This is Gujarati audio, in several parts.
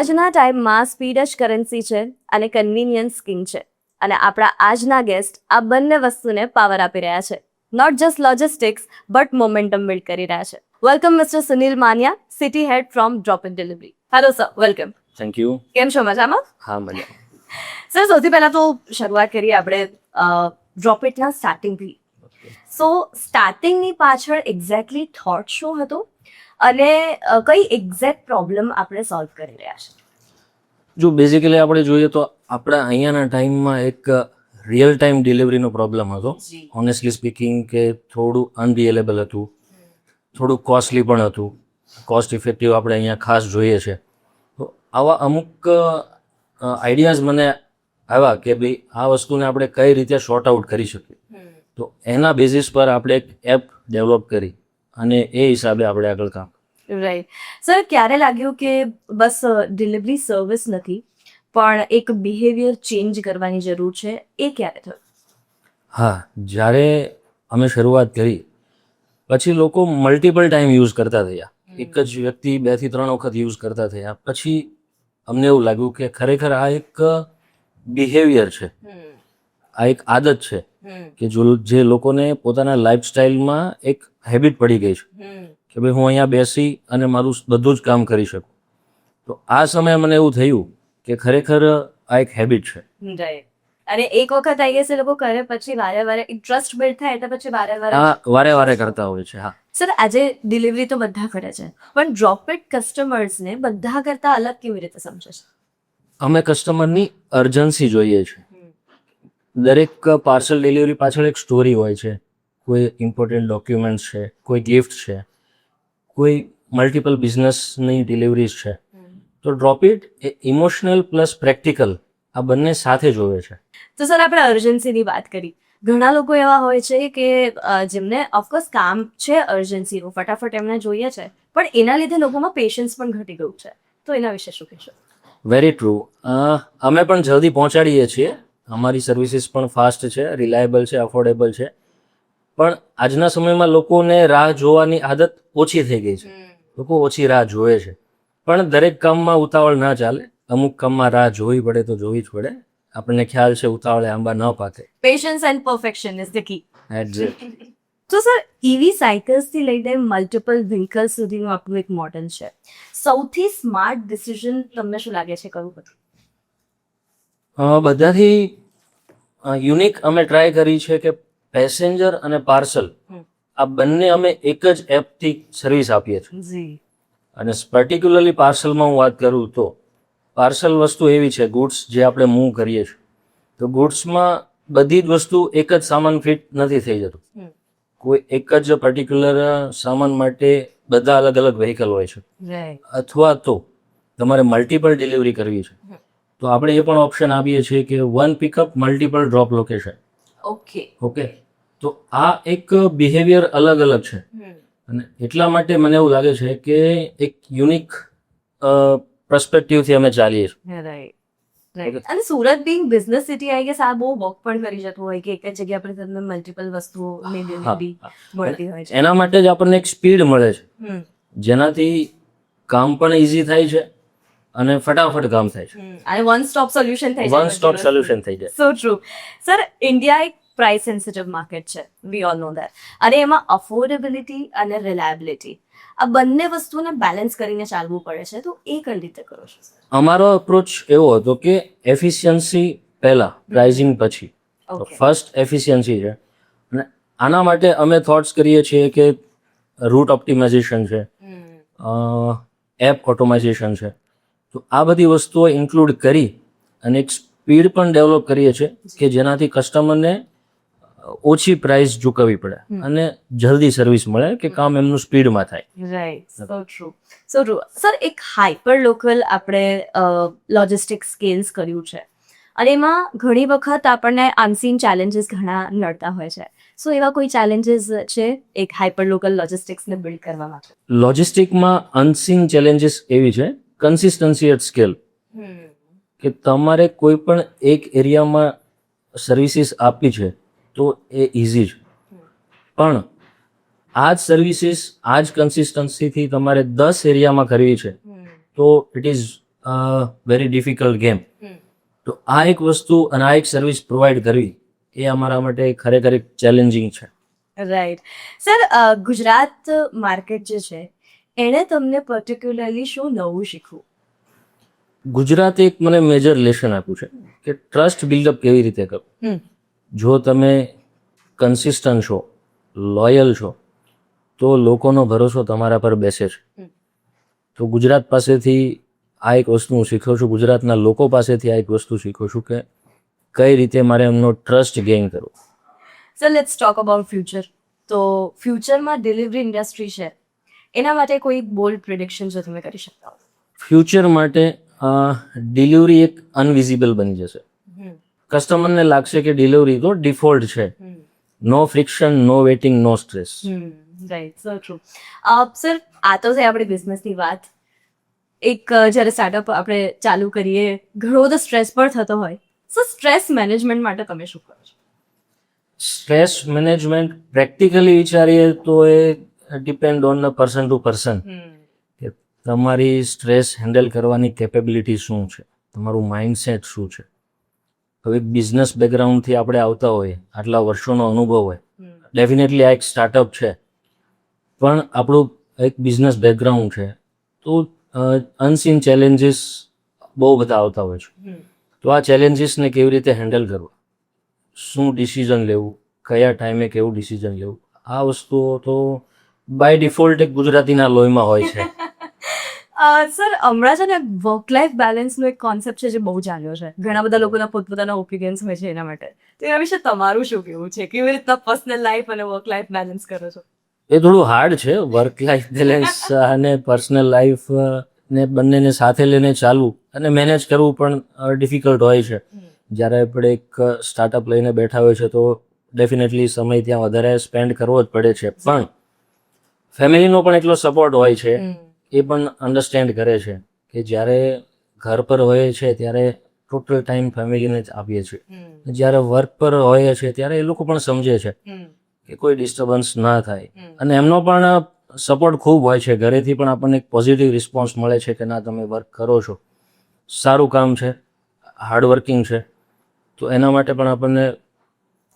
આજના ટાઈમમાં સ્પીડ જ કરન્સી છે અને કન્વિનિયન્સ કિંગ છે, અને આપણા આજના ગેસ્ટ આ બંને વસ્તુને પાવર આપી રહ્યા છે. Not just logistics but momentum build કરી રહ્યા છે. Welcome mister Sunil Mania, city head from drop in delivery. Hello sir, welcome. Thank you. કેમ છો, મજામાં? હા, મજા. સર, સૌથી પહેલા તો શરૂઆત કરીએ આપણે ડ્રોપિટના સ્ટાર્ટિંગથી. સો સ્ટાર્ટિંગની પાછળ એક્ઝેક્ટલી થોટ શું હતો અને કઈ એક્ઝેક્ટ પ્રોબ્લેમ આપણે સોલ્વ કરી રહ્યા છે? જો બેઝિકલી આપણે જોઈએ તો આપણા અહીંયાના ટાઈમમાં એક રિયલ ટાઈમ ડિલિવરીનો પ્રોબ્લેમ હતો. ઓનેસ્ટલી સ્પીકિંગ કે થોડું અનરિયેલેબલ હતું, થોડું કોસ્ટલી પણ હતું. કોસ્ટ ઇફેક્ટિવ આપણે અહીંયા ખાસ જોઈએ છે. તો આવા અમુક આઈડિયાઝ મને આવ્યા કે ભાઈ આ વસ્તુને આપણે કઈ રીતે શોર્ટ આઉટ કરી શકીએ. તો એના બેઝિસ પર આપણે એક એપ ડેવલપ કરી અને એ હિસાબે આપણે આગળ કામ. રાઈટ. સર, ક્યારે લાગ્યું કે બસ ડિલિવરી સર્વિસ નથી પણ એક બિહેવિયર ચેન્જ કરવાની જરૂર છે, એ ક્યારે થયું? હા, જ્યારે અમે શરૂઆત કરી પછી લોકો મલ્ટિપલ ટાઈમ યુઝ કરતા થયા. એક જ વ્યક્તિ 2 થી 3 વખત યુઝ કરતા થયા. પછી અમને એવું લાગ્યું કે ખરેખર આ એક બિહેવિયર છે, આ એક આદત છે કે જે લોકોને પોતાના લાઈફસ્ટાઈલમાં એક હેબિટ પડી ગઈ છે કે ભાઈ હું અહીંયા બેસી અને મારું બધું જ કામ કરી શકું. તો આ સમયે મને એવું થયું કે ખરેખર આ એક હેબિટ છે. રાઈટ. અને એક વખત આઈ ગેસ એ લોકો કરે પછી વારે વારે ઇન્ટરેસ્ટ બિલ્ડ થાય એટલે પછી વારે વારે વારે વારે કરતા હોય છે. હા સર, આજે ડિલિવરી તો બધા કરે છે પણ ડ્રોપિટ કસ્ટમર્સને બધા કરતા અલગ કેવી રીતે સમજે છે? અમે કસ્ટમરની અર્જન્સી જોઈએ છે. દરેક પાર્સલ ડિલિવરી પાછળ એક સ્ટોરી હોય છે. કોઈ ઇમ્પોર્ટન્ટ ડોક્યુમેન્ટ્સ છે, કોઈ ગિફ્ટ છે, કોઈ મલ્ટિપલ બિઝનેસની ડિલિવરીઝ છે. તો ડ્રોપિટ એ ઇમોશનલ પ્લસ પ્રેક્ટિકલ આ બંને સાથે જોવે છે. તો સર, આપણે અર્જન્સીની વાત કરી. ઘણા લોકો એવા હોય છે કે જેમને ઓફકોર્સ કામ છે અર્જન્સીનું, ફટાફટ એમને જોઈએ છે, પણ એના લીધે લોકોમાં પેશન્સ પણ ઘટી ગયું છે. તો એના વિશે શું કહેશો? Very true. અમે પણ જલ્દી પહોંચાડીએ છીએ. અમારી સર્વિસીસ પણ ફાસ્ટ છે, રિલાયબલ છે, અફોર્ડેબલ છે. પણ આજના સમયમાં લોકોને રાહ જોવાની આદત ઓછી થઈ ગઈ છે. લોકો ઓછી રાહ જોવે છે. પણ દરેક કામમાં ઉતાવળ ના ચાલે. અમુક કામમાં રાહ જોવી પડે તો જોવી જ પડે. આપણને ખ્યાલ છે ઉતાવળે આંબા ન પાકે. Patience and perfection is the key. Exact. તો સર, ઈવી સાયકલ્સથી લઈને મલ્ટિપલ વ્હીકલ સુધીનું આપણું એક મોડલ છે. સૌથી સ્માર્ટ ડિસિઝન તમને શું લાગે છે કયું હતું? બધાથી યુનિક અમે ટ્રાય કરી છે કે પેસેન્જર અને પાર્સલ આ બંને અમે એક જ એપથી સર્વિસ આપીએ છીએ. અને પર્ટિક્યુલરલી પાર્સલમાં હું વાત કરું તો પાર્સલ વસ્તુ એવી છે, ગુડ્સ જે આપણે મૂવ કરીએ છીએ, તો ગુડ્સમાં બધી જ વસ્તુ એક જ સામાન ફિટ નથી થઈ જતું. કોઈ એક જ પર્ટિક્યુલર સામાન માટે બધા અલગ અલગ વ્હીકલ હોય છે. અથવા તો તમારે મલ્ટિપલ ડિલિવરી કરવી છે તો આપણે એ પણ ઓપ્શન આપીએ છીએ કે 1 pickup multiple drop location. Okay. તો આ એક બિહેવિયર અલગ અલગ છે અને એટલા માટે મને એવું લાગે છે કે એક યુનિક પર્સપેક્ટિવથી અમે ચાલીએ છીએ. રાઈટ. અને Surat Bing business city I guess આ બહુ વર્ક પણ કરી જતું હોય કે એક જ જગ્યા પર તમને મલ્ટિપલ વસ્તુઓની ડિલિવરી મળતી હોય છે. એના માટે જ આપણને એક સ્પીડ મળે છે, જેનાથી કામ પણ ઇઝી થાય છે અને ફટાફટ કામ થાય છે. અને વન સ્ટોપ સોલ્યુશન થઈ જાય. વન સ્ટોપ સોલ્યુશન થઈ જાય. સો ટ્રુ. સર, ઇન્ડિયા એક પ્રાઇસ સેન્સિટિવ માર્કેટ છે, વી ઓલ નો દેટ. અને એમાં અફોર્ડેબિલિટી અને રિલાયબિલિટી આ બંને વસ્તુને બેલેન્સ કરીને ચાલવું પડે છે. તો એ કઈ રીતે કરો છો? અમારો અપ્રોચ એવો હતો કે એફિશિયન્સી પહેલા, પ્રાઇઝિંગ પછી. ફર્સ્ટ એફિશિયન્સી છે અને આના માટે અમે થોટ્સ કરીએ છીએ કે રૂટ ઓપ્ટિમાઇઝેશન છે, એપ ઓટોમાઇઝેશન છે. તો આ બધી વસ્તુઓ ઇન્ક્લુડ કરી અને એક સ્પીડ પણ ડેવલપ કરીએ છીએ કે જેનાથી કસ્ટમરને ઓછી પ્રાઇસ ચૂકવવી પડે અને જલ્દી સર્વિસ મળે કે કામ એમનું સ્પીડમાં થાય. રાઈટ. So true. સો ટ્રુ. સર, એક હાઇપર લોકલ આપણે લોજિસ્ટિક સ્કેલ્સ કર્યું છે અને એમાં ઘણી વખત આપણને અનસીન ચેલેન્જીસ ઘણા નડતા હોય છે. સો એવા કોઈ ચેલેન્જીસ છે એક હાઇપર લોકલ લોજિસ્ટિક્સને બિલ્ડ કરવામાં? લોજિસ્ટિકમાં અનસીન ચેલેન્જીસ એવી છે કન્સિસ્ટન્સી એટ સ્કેલ, કે તમારે કોઈ પણ એક એરિયામાં સર્વિસીસ આપવી છે તો એ ઇઝી છે, પણ આ જ સર્વિસીસ આ જ કન્સિસ્ટન્સીથી તમારે 10 એરિયામાં કરવી છે તો it is very difficult game. તો આ એક વસ્તુ અને આ એક સર્વિસ પ્રોવાઈડ કરવી એ અમારા માટે ખરેખર એક ચેલેન્જિંગ છે. રાઈટ સર, ગુજરાત માર્કેટ જે છે એણે તમને પર્ટિક્યુલરલી શું નવું શીખવું? ગુજરાતે એક મને મેજર લેસન આપ્યું છે કે ટ્રસ્ટ બિલ્ડઅપ કેવી રીતે કરવું. જો તમે કન્સિસ્ટન્ટ છો, લોયલ છો, તો લોકોનો ભરોસો તમારા પર બેસે છે. તો ગુજરાત પાસેથી આ એક વસ્તુ હું શીખ્યો છું, ગુજરાતના લોકો પાસેથી આ એક વસ્તુ શીખ્યો છું કે કઈ રીતે મારે એમનો ટ્રસ્ટ ગેઇન કરવો. Sir let's talk about future. તો ફ્યુચરમાં ડિલિવરી ઇન્ડસ્ટ્રી છે એના માટે કોઈ બોલ્ડ પ્રિડિક્શન જો તમે કરી શકતા હો? ફ્યુચર માટે ડિલિવરી એક અનવિઝિબલ બની જશે. કસ્ટમરને લાગશે કે ડિલિવરી તો ડિફોલ્ટ છે. નો ફ્રિક્શન, નો વેઇટિંગ, નો stress. Right, so true. Sir, આ તો છે આપણી બિઝનેસની વાત. એક જ્યારે સ્ટાર્ટઅપ આપણે ચાલુ કરીએ ઘણો બધો સ્ટ્રેસ પણ થતો હોય, સો સ્ટ્રેસ મેનેજમેન્ટ માટે તમે શું કરો છો? સ્ટ્રેસ મેનેજમેન્ટ પ્રેક્ટિકલી વિચારીએ તો એ depend on the person to person કે તમારી સ્ટ્રેસ હેન્ડલ કરવાની કેપેબિલિટી શું છે, તમારું માઇન્ડસેટ શું છે. હવે બિઝનેસ બેકગ્રાઉન્ડથી આપણે આવતા હોય, આટલા વર્ષોનો અનુભવ હોય, ડેફિનેટલી આ એક સ્ટાર્ટઅપ છે પણ આપણું એક બિઝનેસ બેકગ્રાઉન્ડ છે, તો અનસીન ચેલેન્જીસ બહુ બધા આવતા હોય છે. તો આ ચેલેન્જીસને કેવી રીતે હેન્ડલ કરવા, શું ડિસિઝન લેવું, કયા ટાઈમે કેવું ડિસિઝન લેવું, આ વસ્તુઓ તો બાય ડિફોલ્ટ એક ગુજરાતીના લોહીમાં હોય છે. સર, હમણાં છે ને વર્ક લાઈફ બેલેન્સનો એક કોન્સેપ્ટ છે જે બહુ ચાલ્યો છે. ઘણા બધા લોકોના પોતપોતાના ઓપિનિયન્સ હોય છે એના માટે. તો એના વિશે તમારું શું કહેવું છે? કેવી રીતના પર્સનલ લાઈફ અને વર્ક લાઈફ બેલેન્સ કરો છો? એ થોડું હાર્ડ છે, વર્ક લાઈફ બેલેન્સ અને પર્સનલ લાઈફ ને બંનેને સાથે લઈને ચાલવું અને મેનેજ કરવું પણ ડિફિકલ્ટ હોય છે. જ્યારે આપણે એક સ્ટાર્ટઅપ લઈને બેઠા હોય છે તો ડેફિનેટલી સમય ત્યાં વધારે સ્પેન્ડ કરવો જ પડે છે, પણ ફેમિલીનો પણ એટલો સપોર્ટ હોય છે, એ પણ અન્ડરસ્ટેન્ડ કરે છે કે જ્યારે ઘર પર હોઈએ છે ત્યારે ટોટલ ટાઈમ ફેમિલીને જ આપીએ છીએ, જ્યારે વર્ક પર હોઈએ છે ત્યારે એ લોકો પણ સમજે છે કે કોઈ ડિસ્ટર્બન્સ ના થાય. અને એમનો પણ સપોર્ટ ખૂબ હોય છે. ઘરેથી પણ આપણને એક પોઝિટિવ રિસ્પોન્સ મળે છે કે ના, તમે વર્ક કરો છો, સારું કામ છે, હાર્ડવર્કિંગ છે, તો એના માટે પણ આપણને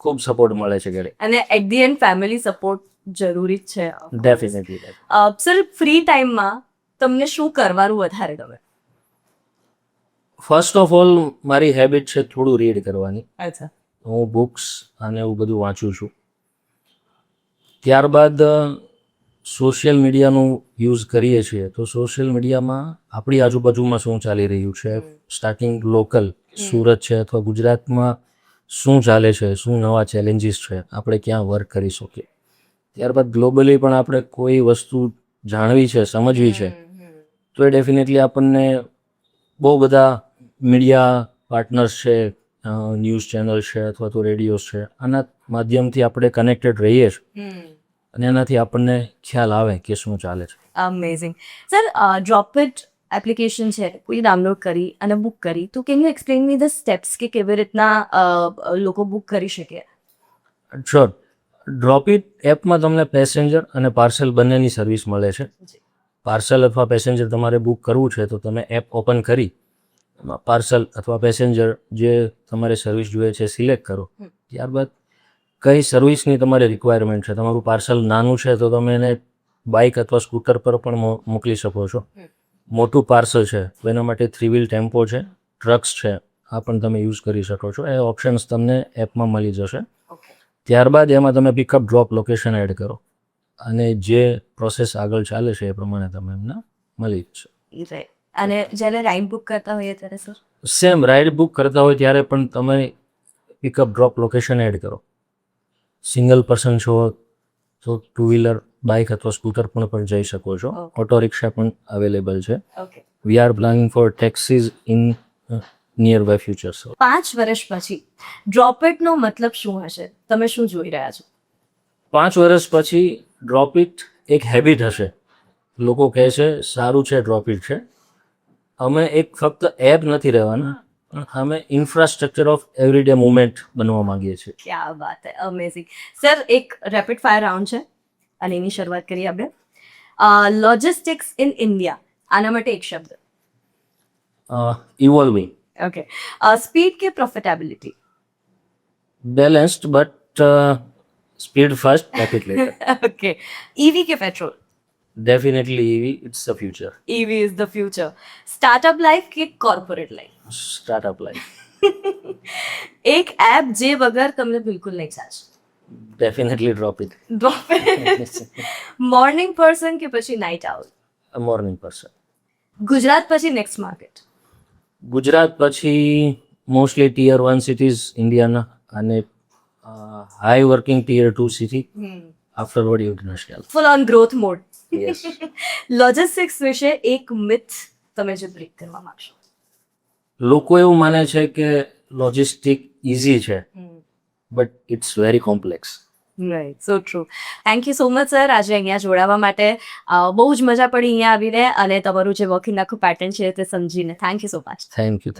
ખૂબ સપોર્ટ મળે છે ઘરે. અને at the end family support જરૂરી જ છે. ડેફિનેટલી. સર, ફ્રી ટાઈમમાં તમને શું કરવાનું વધારે ગમે? ફર્સ્ટ ઓફ ઓલ મારી હેબિટ છે થોડું રીડ કરવાની. અચ્છા. હું બુક્સ અને એવું બધું વાંચું છું. ત્યારબાદ સોશિયલ મીડિયાનું યુઝ કરીએ છીએ તો સોશિયલ મીડિયામાં આપણી આજુબાજુમાં શું ચાલી રહ્યું છે, સ્ટાર્ટિંગ લોકલ સુરત છે અથવા ગુજરાતમાં શું ચાલે છે, શું નવા ચેલેન્જીસ છે, આપણે ક્યાં વર્ક કરી શકીએ. ત્યારબાદ ગ્લોબલી પણ આપણે કોઈ વસ્તુ જાણવી છે, સમજવી છે, તો એ ડેફિનેટલી આપણને બહુ બધા મીડિયા પાર્ટનર્સ છે, ન્યૂઝ ચેનલ છે અથવા તો રેડિયોઝ છે, આના માધ્યમથી આપણે કનેક્ટેડ રહીએ છીએ અને એનાથી આપણને ખ્યાલ આવે કે શું ચાલે છે. અમેઝિંગ. સર, ડ્રોપઇટ એપ્લિકેશન છે, કોઈ ડાઉનલોડ કરી અને બુક કરી, તો can you explain me the steps કે કેવી રીતના લોકો બુક કરી શકે? શ્યોર. ડ્રોપઇટ એપમાં તમને પેસેન્જર અને પાર્સલ બંનેની સર્વિસ મળે છે. પાર્સલ અથવા પેસેન્જર તમારે બુક કરવું છે તો તમે એપ ઓપન કરી પાર્સલ અથવા પેસેન્જર જે તમારે સર્વિસ જોઈએ છે સિલેક્ટ કરો. ત્યારબાદ કઈ સર્વિસની તમારે રિક્વાયરમેન્ટ છે, તમારું પાર્સલ નાનું છે તો તમે એને બાઇક અથવા સ્કૂટર પર પણ મોકલી શકો છો. મોટું પાર્સલ છે તો એના માટે 3 વ્હીલ ટેમ્પો છે, ટ્રક્સ છે, આ પણ તમે યુઝ કરી શકો છો. એ ઓપ્શન્સ તમને એપમાં મળી જશે. ત્યારબાદ એમાં તમે પિકઅપ ડ્રોપ લોકેશન એડ કરો અને જે પ્રોસેસ આગળ ચાલે છે એ પ્રમાણે તમે એમને મળી જશે. અને જ્યારે રાઇડ બુક કરતા હોઈએ ત્યારે સર? સેમ, રાઇડ બુક કરતા હોય ત્યારે પણ તમે પિકઅપ ડ્રોપ લોકેશન એડ કરો. સિંગલ પર્સન છો તો 2 વ્હીલર, બાઇક અથવા સ્કૂટર પણ જઈ શકો છો. ઓટો રિક્ષા પણ અવેલેબલ છે. We are planning for taxis in nearby future. 5 વર્ષ પછી ડ્રોપઇટનો મતલબ શું હશે? તમે શું જોઈ રહ્યા છો? 5 વર્ષ પછી ડ્રોપઇટ એક હેબિટ હશે. લોકો કહે છે સારું છે ડ્રોપઇટ છે. અમે એક ફક્ત એપ નથી રહેવાના, પણ અમે ઇન્ફ્રાસ્ટ્રક્ચર ઓફ એવરીડે મુવમેન્ટ બનવા માંગીએ છીએ. ક્યા વાત હે, અમેઝિંગ. સર, એક રેપિડ ફાયર રાઉન્ડ છે અને એની શરૂઆત કરીએ આપણે. લોજિસ્ટિક્સ ઇન ઇન્ડિયા, આના માટે એક શબ્દ. ઇવોલ્વિંગ, ઓકે, સ્પીડ કે profitability? Balanced, but speed first, profit later. Okay, EV કે petrol? Definitely EV, it's the future. EV is the future. Startup life કે કોર્પોરેટ લાઈફ? Startup life. એક એપ જે વગર તમને બિલકુલ નહીં ચાલશે? Definitely drop it. Morning person કે પછી night owl? Morning person. Gujarat પછી નેક્સ્ટ માર્કેટ? ગુજરાત પછી મોસ્ટલી ટિયર 1 સિટીઝ ઇન્ડિયાના અને high working tier 2 city, આફ્ટરવર્ડ international. Full on growth mode. Yes. Logistics વિશે એક મિથ તમે જે બ્રેક કરવા માંગશો? લોકો એવું માને છે કે લોજિસ્ટિક ઇઝી છે, but it's very complex. Right, so true. Thank you so much sir આજે અહીંયા જોડાવા માટે. બહુ જ મજા પડી અહીંયા આવીને અને તમારું જે વર્કિંગ આખું પેટર્ન છે તે સમજીને. Thank you so much. Thank you.